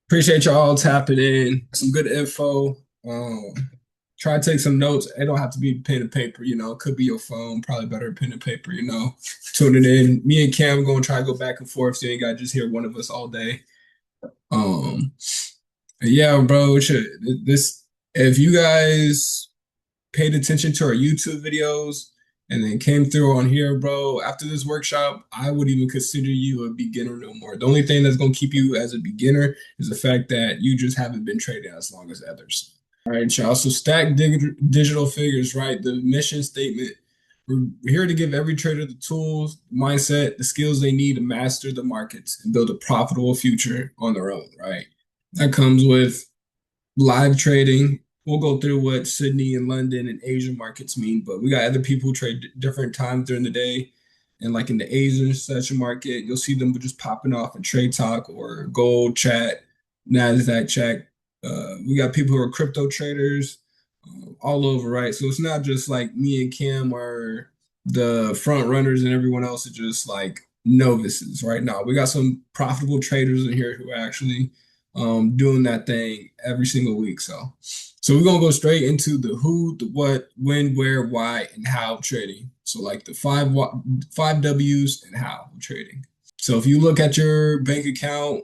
Appreciate y'all tapping in. Some good info. Try to take some notes. It don't have to be pen and paper, It could be your phone. Probably better pen and paper. Tuning in. Me and Cam going to try to go back and forth so you ain't got to just hear one of us all day. Um, yeah, bro. This if you guys paid attention to our YouTube videos and then came through on here, bro, after this workshop, I would even consider you a beginner no more. The only thing that's going to keep you as a beginner is the fact that you just haven't been trading as long as others. All right, y'all. So stack digital figures, right? The mission statement. We're here to give every trader the tools, mindset, the skills they need to master the markets and build a profitable future on their own, right? That comes with live trading. We'll go through what Sydney and London and Asian markets mean, but we got other people who trade different times during the day. And like in the Asian session market, you'll see them just popping off in Trade Talk or Gold Chat, NASDAQ Chat. We got people who are crypto traders all over, right? So it's not just like me and Kim are the front runners and everyone else is just like novices, right? Now we got some profitable traders in here who are actually doing that thing every single week. So we're gonna go straight into the who, the what, when, where, why, and how trading. So like the five W's and how trading. So if you look at your bank account,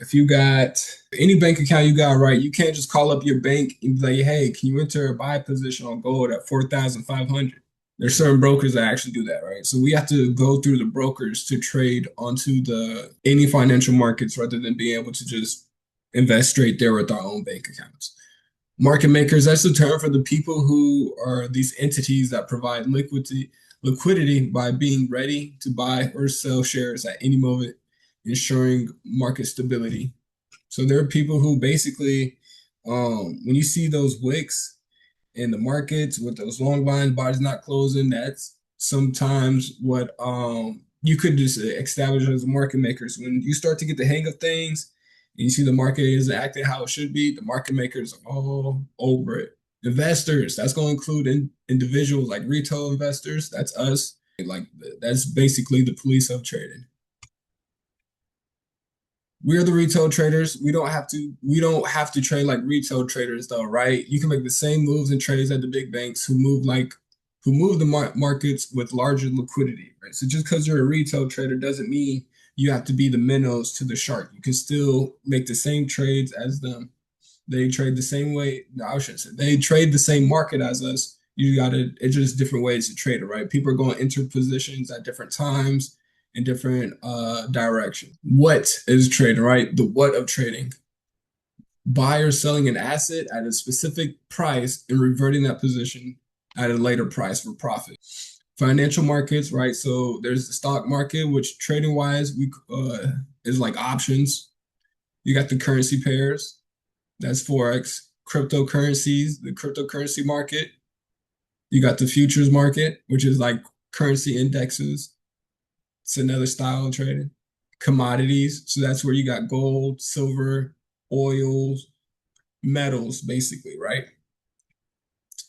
if you got any bank account you got, right, you can't just call up your bank and be like, hey, can you enter a buy position on gold at 4,500? There's certain brokers that actually do that, right? So we have to go through the brokers to trade onto the any financial markets rather than being able to just invest straight there with our own bank accounts. Market makers, that's the term for the people who are these entities that provide liquidity by being ready to buy or sell shares at any moment, ensuring market stability. So there are people who basically, when you see those wicks in the markets with those long bodies not closing, that's sometimes what you could just establish as market makers. When you start to get the hang of things and you see the market is acting how it should be, the market makers are all over it. Investors, that's going to include individuals like retail investors. That's us. Like that's basically the police of trading. We're the retail traders. We don't have to trade like retail traders though, right? You can make the same moves and trades at the big banks who move the markets with larger liquidity, right? So just because you're a retail trader doesn't mean you have to be the minnows to the shark. You can still make the same trades as them. They trade the same way. No, I shouldn't say they trade the same market as us. You got to, it's just different ways to trade it, right? People are going to enter positions at different times in different directions. What is trading, right? The what of trading. Buyer selling an asset at a specific price and reverting that position at a later price for profit. Financial markets, right? So there's the stock market, which trading wise, we is like options. You got the currency pairs, that's Forex. Cryptocurrencies, the cryptocurrency market. You got the futures market, which is like currency indexes. It's another style of trading. Commodities, so that's where you got gold, silver, oils, metals, basically, right?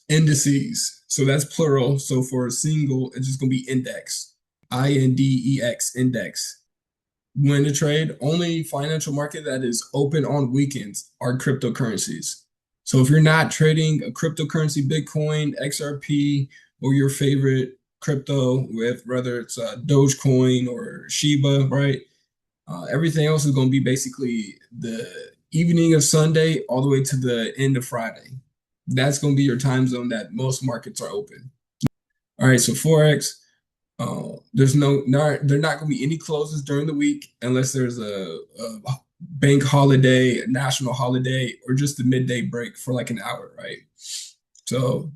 Indices, so that's plural. So for a single, it's just gonna be index, INDEX, index. When to trade, only financial market that is open on weekends are cryptocurrencies. So if you're not trading a cryptocurrency, Bitcoin, XRP, or your favorite crypto with whether it's Dogecoin or Shiba, right? Everything else is going to be basically the evening of Sunday all the way to the end of Friday. That's going to be your time zone that most markets are open. All right, so Forex, there not going to be any closes during the week unless there's a bank holiday, a national holiday, or just a midday break for like an hour, right? So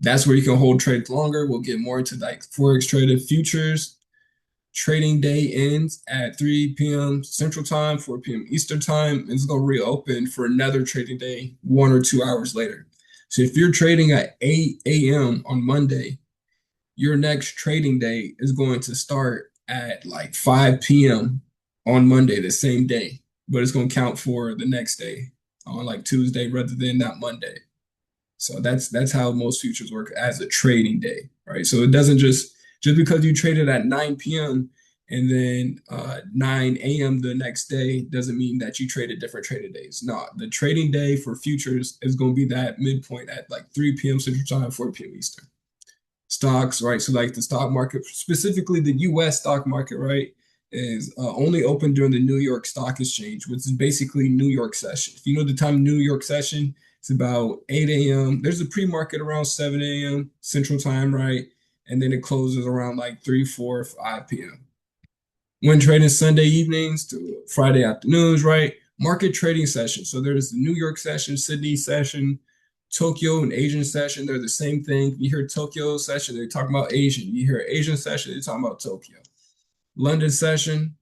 that's where you can hold trades longer. We'll get more into like Forex traded futures. Trading day ends at 3 p.m. Central Time, 4 p.m. Eastern Time. It's going to reopen for another trading day 1 or 2 hours later. So if you're trading at 8 a.m. on Monday, your next trading day is going to start at like 5 p.m. on Monday, the same day, but it's going to count for the next day on like Tuesday rather than that Monday. So that's how most futures work as a trading day, right? So it doesn't just because you traded at 9 p.m. and then 9 a.m. the next day doesn't mean that you traded different trading days. No, the trading day for futures is going to be that midpoint at like 3 p.m. Central Time, 4 p.m. Eastern. Stocks, right? So like the stock market, specifically the U.S. stock market, right, is only open during the New York Stock Exchange, which is basically New York session. If you know the time New York session, it's about 8 a.m. There's a pre-market around 7 a.m. Central Time, right? And then it closes around like 3, 4, 5 p.m. When trading Sunday evenings to Friday afternoons, right? Market trading sessions. So there's the New York session, Sydney session, Tokyo and Asian session. They're the same thing. You hear Tokyo session, they're talking about Asian. You hear Asian session, they're talking about Tokyo. London session.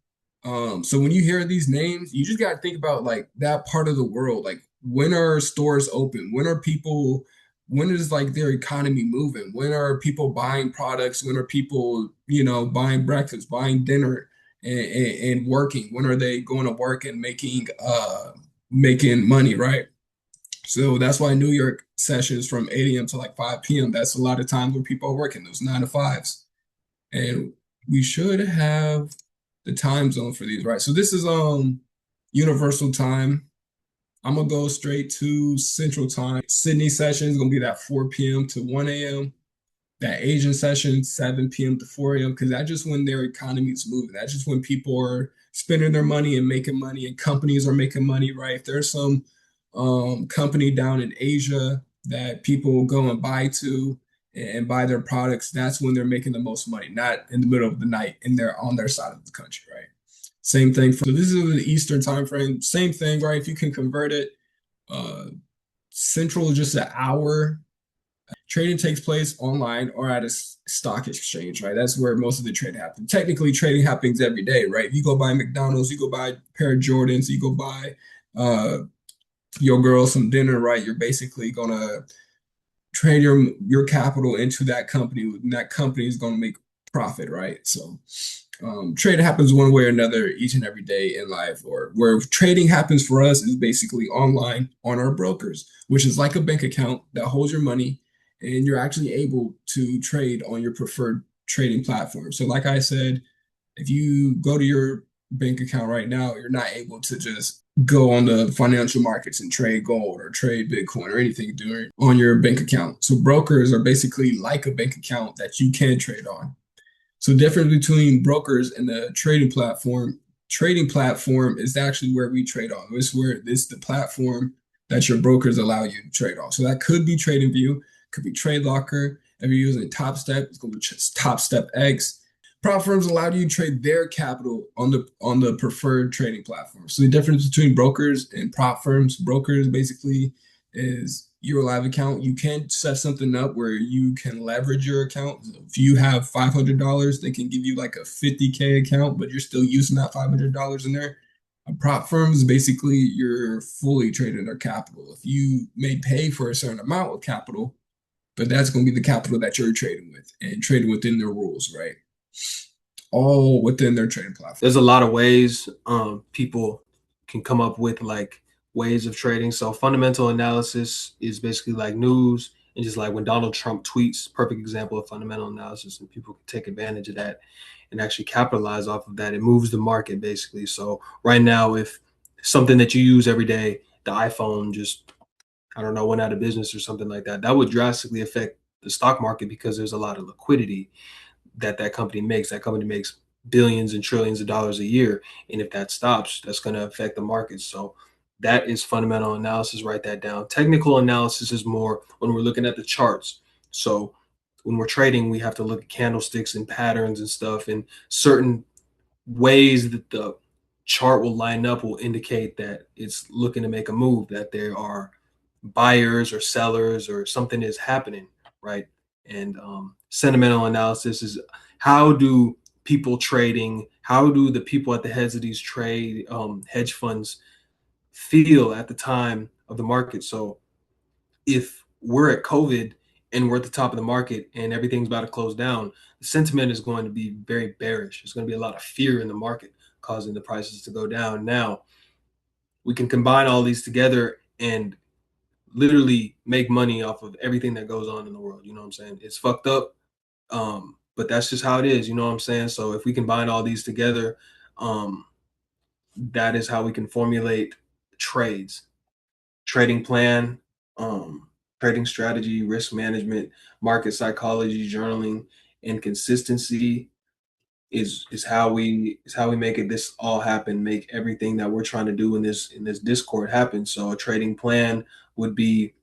So when you hear these names, you just got to think about like that part of the world. Like when are stores open? When is like their economy moving? When are people buying products? When are people, buying breakfast, buying dinner and working? When are they going to work and making money, right? So that's why New York sessions from 8 a.m. to like 5 p.m. That's a lot of times when people are working those 9 to 5s. And we should have the time zone for these, right? So this is universal time. I'm gonna go straight to Central Time. Sydney session is gonna be that 4 p.m. to 1 a.m. That Asian session, 7 p.m. to 4 a.m. because that's just when their economy is moving. That's just when people are spending their money and making money, and companies are making money, right? If there's some company down in Asia that people will go and buy to and buy their products, that's when they're making the most money, not in the middle of the night and they're on their side of the country, right? Same thing. So this is the Eastern time frame. Same thing, right? If you can convert it, uh, Central is just an hour. Trading takes place online or at a stock exchange, right? That's where most of the trading happens. Technically, trading happens every day, right? You go buy McDonald's, you go buy a pair of Jordans, you go buy uh, your girl some dinner, right? You're basically gonna trade your capital into that company, and that company is gonna make profit, right? So trade happens one way or another each and every day in life, or where trading happens for us is basically online on our brokers, which is like a bank account that holds your money and you're actually able to trade on your preferred trading platform. So like I said, if you go to your bank account right now, you're not able to just go on the financial markets and trade gold or trade Bitcoin or anything during on your bank account. So brokers are basically like a bank account that you can trade on. So the difference between brokers and the trading platform is actually where we trade on. This is the platform that your brokers allow you to trade on. So that could be TradingView, could be TradeLocker. If you're using Top Step, it's going to be Top Step X. Prop firms allow you to trade their capital on the preferred trading platform. So the difference between brokers and prop firms, brokers basically is your live account. You can set something up where you can leverage your account. If you have $500, they can give you like a 50K account, but you're still using that $500 in there. A prop firm is basically you're fully trading their capital. If you may pay for a certain amount of capital, but that's going to be the capital that you're trading with and trading within their rules, right? All within their trading platform. There's a lot of ways people can come up with like ways of trading. So fundamental analysis is basically like news and just like when Donald Trump tweets, perfect example of fundamental analysis, and people can take advantage of that and actually capitalize off of that. It moves the market basically. So right now, if something that you use every day, the iPhone just, I don't know, went out of business or something like that, that would drastically affect the stock market because there's a lot of liquidity that company makes. That company makes billions and trillions of dollars a year, and if that stops, that's going to affect the market. So that is fundamental analysis. Write that down. Technical analysis is more when we're looking at the charts. So when we're trading, we have to look at candlesticks and patterns and stuff, and certain ways that the chart will line up will indicate that it's looking to make a move, that there are buyers or sellers or something is happening, right? And sentimental analysis is how do people trading, how do the people at the heads of these trade hedge funds feel at the time of the market? So if we're at COVID and we're at the top of the market and everything's about to close down, the sentiment is going to be very bearish. There's going to be a lot of fear in the market, causing the prices to go down. Now, we can combine all these together and literally make money off of everything that goes on in the world. You know what I'm saying? It's fucked up. but that's just how it is. You know what I'm saying? So if we combine all these together, um, that is how we can formulate trades, trading plan, um, trading strategy, risk management, market psychology, journaling, and consistency is how we make it this all happen, make everything that we're trying to do in this Discord happen. So a trading plan would be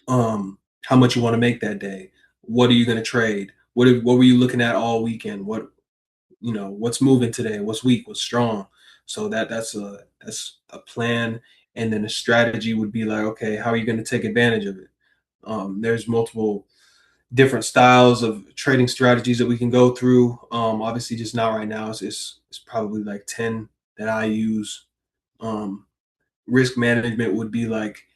how much you want to make that day. What are you going to trade? What were you looking at all weekend? What's moving today? What's weak? What's strong? So that's a plan, and then a strategy would be like, okay, how are you going to take advantage of it? There's multiple different styles of trading strategies that we can go through. Obviously, just not right now. It's probably like 10 that I use. Um, Risk management would be like,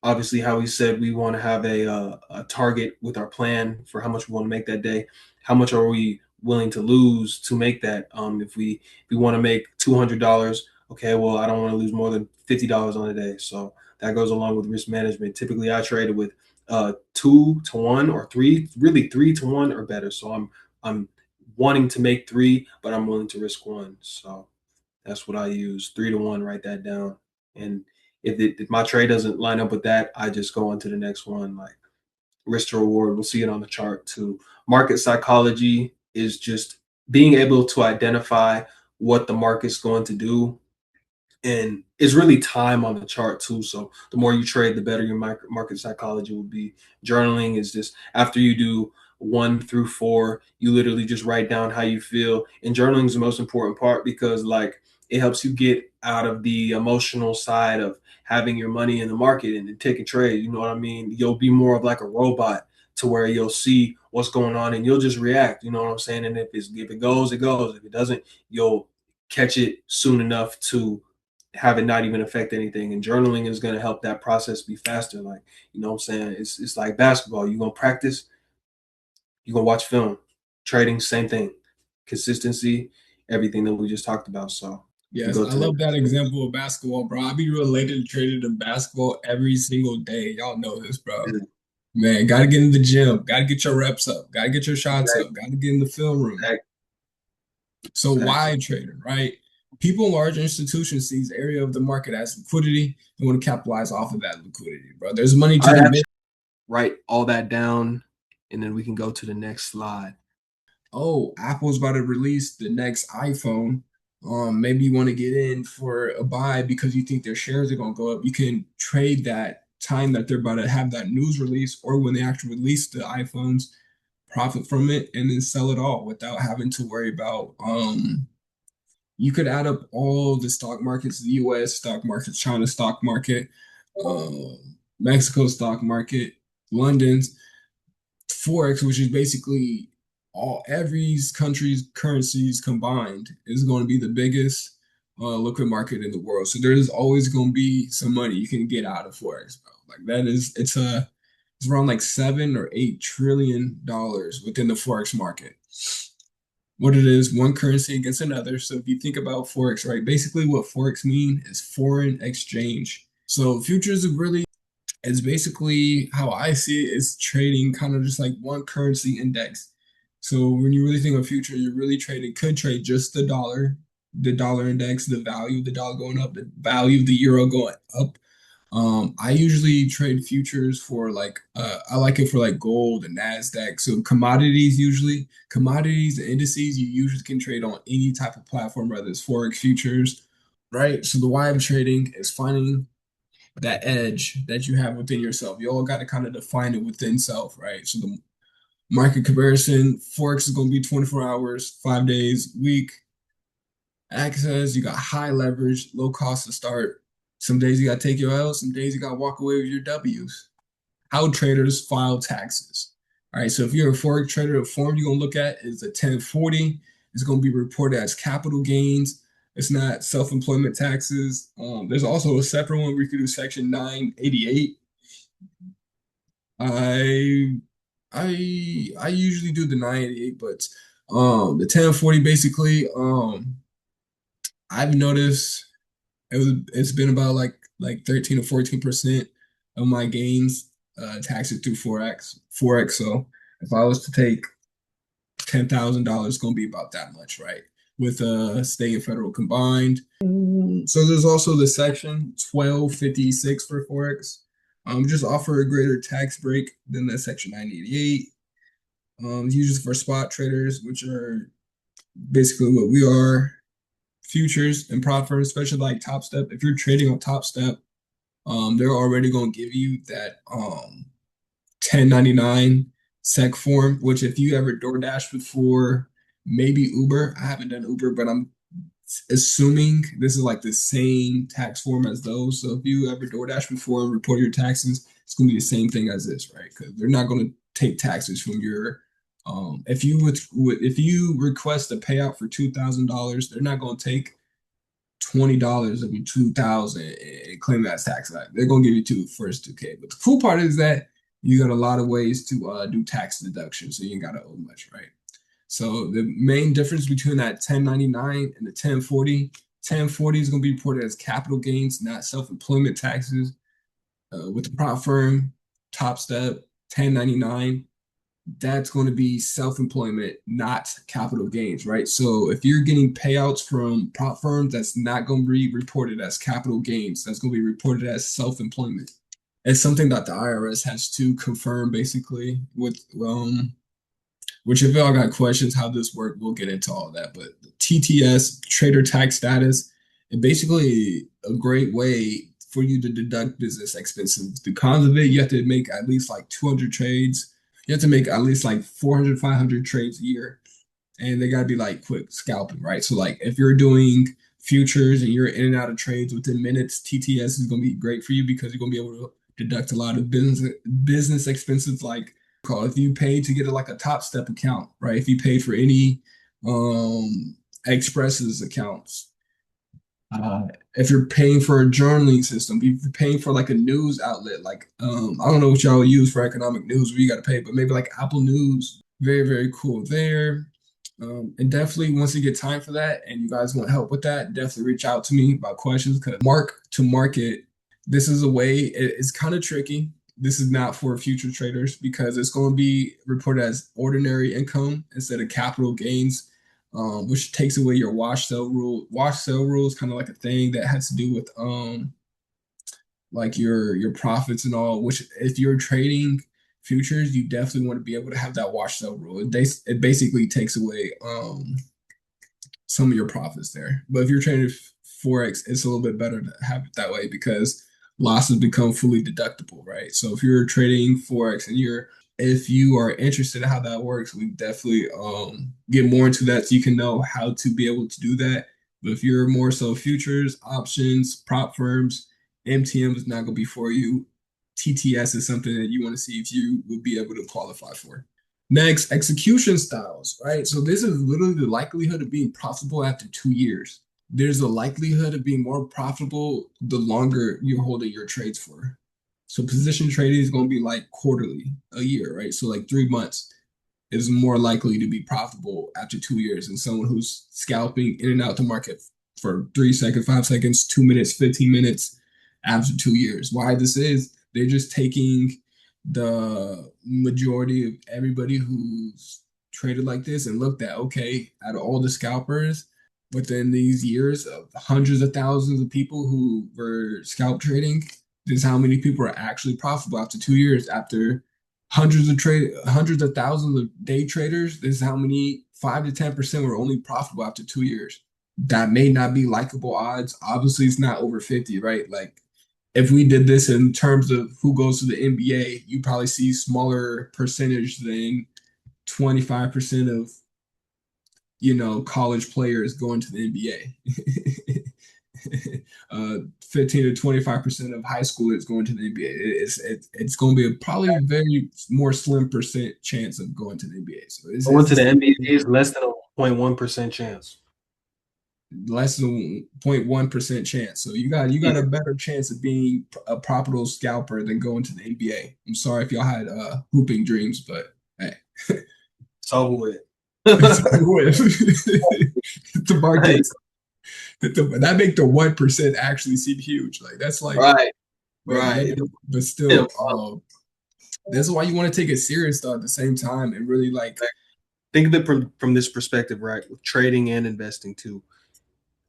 obviously, how we said we want to have a target with our plan for how much we want to make that day. How much are we willing to lose to make that? If we want to make $200, okay, well, I don't want to lose more than $50 on a day. So that goes along with risk management. Typically, I traded with 2 to 1 or three, really 3 to 1 or better. So I'm wanting to make three, but I'm willing to risk one. So that's what I use. 3 to 1. Write that down. And if my trade doesn't line up with that, I just go on to the next one. Like risk to reward, we'll see it on the chart too. Market psychology is just being able to identify what the market's going to do, and it's really time on the chart too. So the more you trade, the better your market psychology will be. Journaling is just after you do 1 through 4, you literally just write down how you feel. And journaling is the most important part because like it helps you get out of the emotional side of having your money in the market and taking trade. You know what I mean? You'll be more of like a robot to where you'll see what's going on and you'll just react. You know what I'm saying? And if it goes, it goes. If it doesn't, you'll catch it soon enough to have it not even affect anything. And journaling is going to help that process be faster. Like, you know what I'm saying? It's like basketball. You're going to practice, you're going to watch film. Trading, same thing. Consistency, everything that we just talked about. So you can Yes, go I to the love that next page. example of basketball, bro. I be related to traded to basketball every single day. Y'all know this, bro. Yeah, Man, gotta get in the gym, gotta get your reps up, gotta get your shots up, exactly. gotta get in the film room. Exactly. So Exactly. why trading, right? People in large institutions see this area of the market as liquidity and want to capitalize off of that liquidity, bro. There's money I to be made. actually write all that down and then we can go to the next slide. Oh, Apple's about to release the next iPhone. Maybe you want to get in for a buy because you think their shares are gonna go up. You can trade that time that they're about to have that news release, or when they actually release the iPhones, profit from it, and then sell it all without having to worry about you could add up all the stock markets, the US stock market, China stock market, Mexico stock market, London's Forex, which is basically all every country's currencies combined, is going to be the biggest liquid market in the world. So there's always going to be some money you can get out of Forex, bro. Like that is it's around like $7 or $8 trillion within the Forex market. What it is, one currency against another. So if you think about Forex, right, basically what Forex mean is foreign exchange. So futures are really, it's basically how I see it is trading kind of just like one currency index. So when you really think of future, you're really trading, could trade just the dollar index, the value of the dollar going up, the value of the euro going up. I usually trade futures for like I like it for like gold and Nasdaq. So commodities and indices you usually can trade on any type of platform, whether it's Forex futures, right? So the why of trading is finding that edge that you have within yourself. You all got to kind of define it within self, right? So the market comparison, Forex is going to be 24 hours, 5 days, week access. You got high leverage, low cost to start. Some days you got to take your L, some days you got to walk away with your W's. How traders file taxes. All right, so if you're a Forex trader, the form you're going to look at is a 1040. It's going to be reported as capital gains. It's not self-employment taxes. There's also a separate one where you can do Section 988. I I usually do the 988, but the 1040 basically I've noticed it's been about like 13 or 14% of my gains taxed through Forex. So if I was to take $10,000 is going to be about that much, right? With state and federal combined. So there's also the section 1256 for Forex. Just offer a greater tax break than the section 988. Uses for spot traders, which are basically what we are, futures and prop firms, especially like Top Step. If you're trading on Top Step, they're already going to give you that 1099 sec form, which if you ever DoorDash before, maybe Uber. I haven't done Uber, but I'm assuming this is like the same tax form as those. So if you ever DoorDash before and report your taxes, it's going to be the same thing as this, right? Because they're not going to take taxes from your if you request a payout for $2,000, they're not going to take $20 of your 2,000 and claim that as tax. They're gonna give you two first 2K. But the cool part is that you got a lot of ways to do tax deduction, so you ain't gotta owe much, right? So the main difference between that 1099 and the 1040 is gonna be reported as capital gains, not self-employment taxes. With the prop firm, Top Step, 1099, that's going to be self-employment, not capital gains, right? So if you're getting payouts from prop firms, that's not going to be reported as capital gains. That's going to be reported as self-employment. It's something that the IRS has to confirm, basically. Which if y'all got questions how this works, we'll get into all that. But the TTS, trader tax status, is basically a great way for you to deduct business expenses. The cons of it, you have to make at least like 200 trades. You have to make at least like 400, 500 trades a year. And they got to be like quick scalping, right? So like if you're doing futures and you're in and out of trades within minutes, TTS is going to be great for you because you're going to be able to deduct a lot of business expenses. Like if you pay to get like a Top Step account, right? If you pay for any Expresses accounts, if you're paying for a journaling system, if you're paying for like a news outlet, like I don't know what y'all use for economic news where you got to pay, but maybe like Apple News, very, very cool there. And definitely once you get time for that and you guys want help with that, definitely reach out to me about questions because mark to market, this is a way, it's kind of tricky. This is not for future traders because it's going to be reported as ordinary income instead of capital gains, which takes away your wash sell rule. Wash sell rule is kind of like a thing that has to do with like your profits and all. Which if you're trading futures, you definitely want to be able to have that wash sell rule. It basically takes away some of your profits there. But if you're trading forex, it's a little bit better to have it that way because losses become fully deductible, right? So if you're trading forex and if you are interested in how that works, we definitely get more into that so you can know how to be able to do that. But if you're more so futures, options, prop firms, MTM is not going to be for you. TTS is something that you want to see if you would be able to qualify for. Next, execution styles, right? So this is literally the likelihood of being profitable after 2 years. There's a likelihood of being more profitable the longer you're holding your trades for. So position trading is going to be like quarterly, a year, right? So like 3 months is more likely to be profitable after 2 years than someone who's scalping in and out the market for 3 seconds, 5 seconds, 2 minutes, 15 minutes after 2 years. Why this is, they're just taking the majority of everybody who's traded like this and looked at, okay, out of all the scalpers within these years of hundreds of thousands of people who were scalp trading, this is how many people are actually profitable after 2 years. After hundreds of thousands of day traders, this is how many 5 to 10% were only profitable after 2 years. That may not be likable odds. Obviously, it's not over 50, right? Like if we did this in terms of who goes to the NBA, you probably see smaller percentage than 25% of college players going to the NBA. 15 to 25% of high schoolers going to the NBA. It's going to be probably a very more slim percent chance of going to the NBA. So going to the NBA is less than a 0.1% chance. Less than 0.1% chance. So you got a better chance of being a profitable scalper than going to the NBA. I'm sorry if y'all had hooping dreams, but hey, it's over with. It's over with. The markets that make the 1% actually seem huge. Like that's like right. But still, that's why you want to take it serious though at the same time and really like think of it from this perspective, right? With trading and investing too,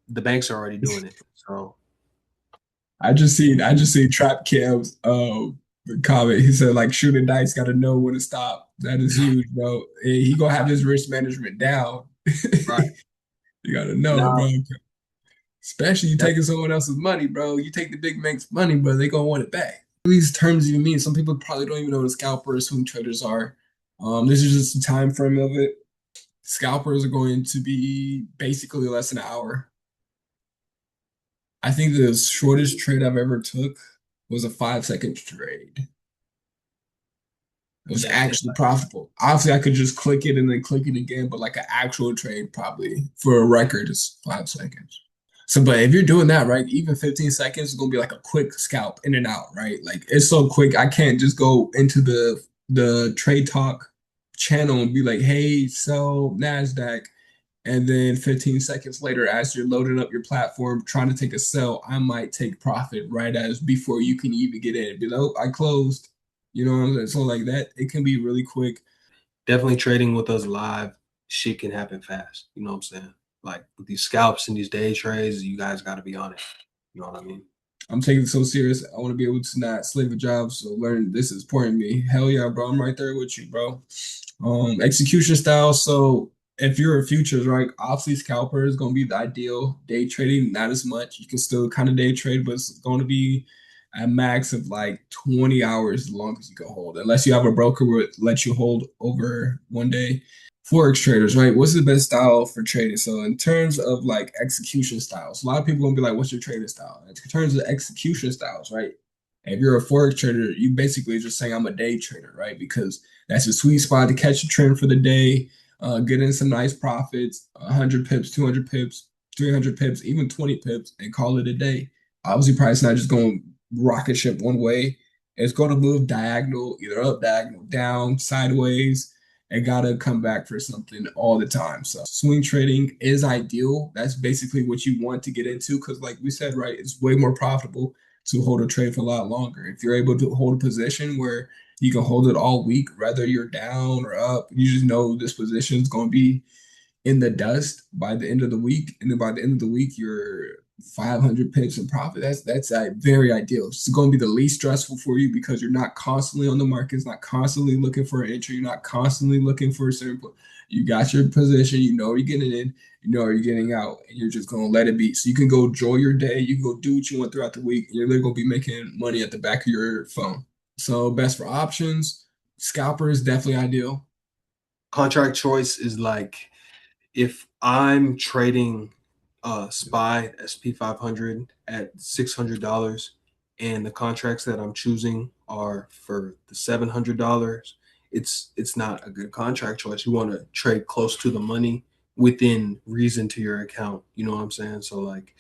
the banks are already doing it. So I just seen Trap Cam's comment. He said like shooting dice got to know when to stop. That is huge, bro. And he gonna have his risk management down. right You gotta know, bro. now, Especially you that taking someone else's money, bro. You take the big bank's money, bro. They gonna want it back. These terms even mean. Some people probably don't even know what scalpers, swing traders are. This is just the time frame of it. Scalpers are going to be basically less than an hour. I think the shortest trade I've ever took was a 5 second trade. It was yeah, actually profitable. Obviously, I could just click it and then click it again, but like an actual trade, probably for a record, is 5 seconds. So, but if you're doing that, right, even 15 seconds is gonna be like a quick scalp in and out, right? Like it's so quick, I can't just go into the trade talk channel and be like, hey, sell NASDAQ. And then 15 seconds later, as you're loading up your platform, trying to take a sell, I might take profit right as before you can even get in. Be like, oh, I closed. You know what I'm saying? So like that, it can be really quick. definitely trading with us live, shit can happen fast. You know what I'm saying? Like with these scalps and these day trades, you guys got to be on it. You know what I mean? I'm taking it so serious. I want to be able to not slave a job. So learn this is important to me. Hell yeah, bro. I'm right there with you, bro. Execution style. So if you're a futures, right, obviously scalper is going to be the ideal. Day trading, not as much. You can still kind of day trade, but it's going to be a max of like 20 hours as long as you can hold, unless you have a broker who lets you hold over 1 day. Forex traders, right? What's the best style for trading? So in terms of like execution styles, a lot of people gonna be like, "What's your trading style?" In terms of execution styles, right? If you're a forex trader, you basically just saying I'm a day trader, right? Because that's a sweet spot to catch a trend for the day, get in some nice profits, 100 pips, 200 pips, 300 pips, even 20 pips, and call it a day. Obviously, price not just going to rocket ship one way. It's going to move diagonal, either up, diagonal, down, sideways. It got to come back for something all the time. So swing trading is ideal. That's basically what you want to get into because, like we said, right, it's way more profitable to hold a trade for a lot longer. If you're able to hold a position where you can hold it all week, whether you're down or up, you just know this position is going to be in the dust by the end of the week, and then by the end of the week, you're 500 pips in profit. That's very ideal. It's going to be the least stressful for you because you're not constantly on the market. It's not constantly looking for an entry. You're not constantly looking for a certain. You got your position. You know you're getting in. You know you're getting out, and you're just going to let it be. So you can go enjoy your day. You can go do what you want throughout the week. And you're literally going to be making money at the back of your phone. So best for options, scalper is definitely ideal. Contract choice is like if I'm trading SPY SP 500 at $600 and the contracts that I'm choosing are for the $700, it's not a good contract choice. You want to trade close to the money within reason to your account. You know what I'm saying? So like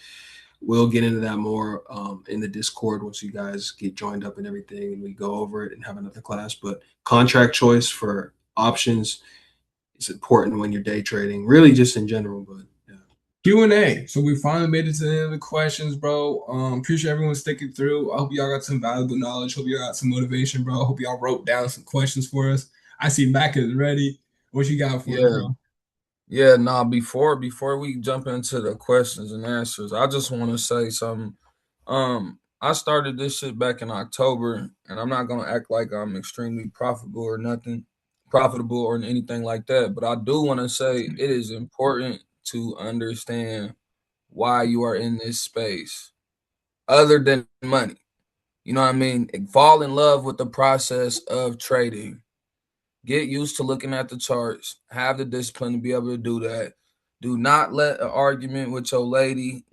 we'll get into that more in the Discord once you guys get joined up and everything, and we go over it and have another class. But contract choice for options is important when you're day trading, really just in general. But yeah. Q&A. So we finally made it to the end of the questions, bro. Appreciate everyone sticking through. I hope y'all got some valuable knowledge. Hope y'all got some motivation, bro. Hope y'all wrote down some questions for us. I see Mac is ready. What you got for us, Yeah, bro? yeah. Nah, before we jump into the questions and answers, I just want to say something. I started this shit back in October, and I'm not gonna act like I'm extremely profitable or anything like that. But I do want to say it is important to understand why you are in this space, other than money. You know what I mean? Fall in love with the process of trading. Get used to looking at the charts. Have the discipline to be able to do that. Do not let an argument with your lady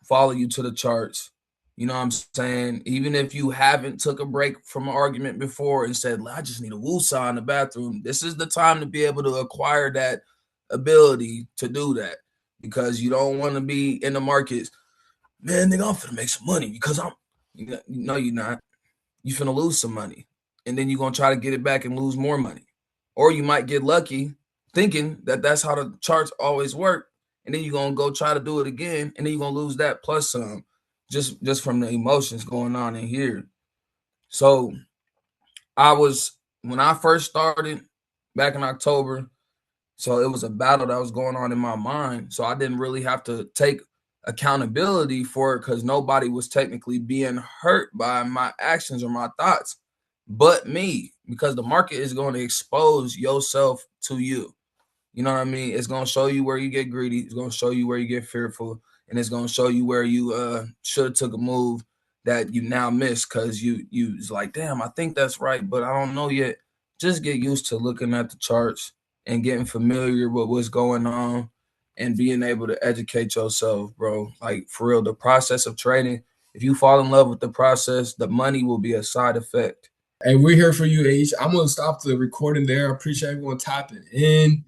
follow you to the charts. You know what I'm saying? Even if you haven't took a break from an argument before and said, I just need a woosah in the bathroom, this is the time to be able to acquire that ability to do that because you don't want to be in the markets. Man, nigga, I'm finna make some money because no, you're not. You finna lose some money. And then you're gonna try to get it back and lose more money. Or you might get lucky thinking that that's how the charts always work. And then you're gonna go try to do it again, and then you're gonna lose that plus some, just from the emotions going on in here. So I was when I first started back in October, So it was a battle that was going on in my mind. So I didn't really have to take accountability for it because nobody was technically being hurt by my actions or my thoughts but me, because the market is going to expose yourself to you. You know what I mean? It's gonna show you where you get greedy. It's gonna show you where you get fearful, and it's gonna show you where you should have took a move that you now miss because you was like, damn, I think that's right, but I don't know yet. Just get used to looking at the charts and getting familiar with what's going on and being able to educate yourself, bro. Like for real, the process of trading, if you fall in love with the process, the money will be a side effect. Hey, we're here for you, H. I'm gonna stop the recording there. I appreciate everyone tapping in.